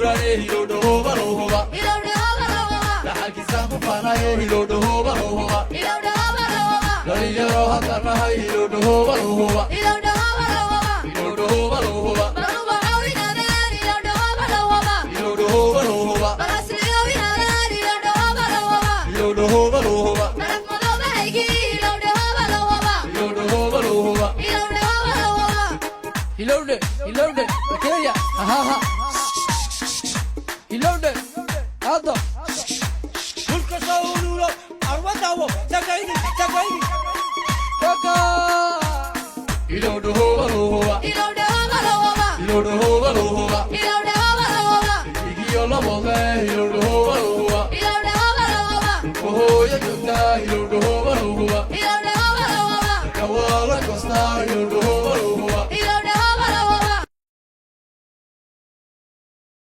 Urare hilo do hoba roba. Hilo do hoba roba. La hakisa mufana hilo do hoba roba. Hilo do hoba roba. Dari yaro hakana hilo do hoba roba. Hilo do hoba roba. Hilo do hoba roba. Baruba awina de hilo do hoba roba. Hilo do hoba roba. Barasri awina de hilo do hoba roba. Hilo do hoba roba. Barak modo bahigi hilo do hoba roba. Hilo do hoba roba. Hilo do hoba roba. He loaded, okay, yeah, ha. He loaded, Ado. Tulka sauluro, arwatawo, tagaini. Kaka. He loaded, hoba. Hilo do hoba roba. He loaded, hoba. Hilo do hoba roba. He yola boga, he loaded, hoba. Hilo do hoba roba. Oh, yeah, he loaded, hoba. Hilo do hoba roba. Kawala costa, he loaded,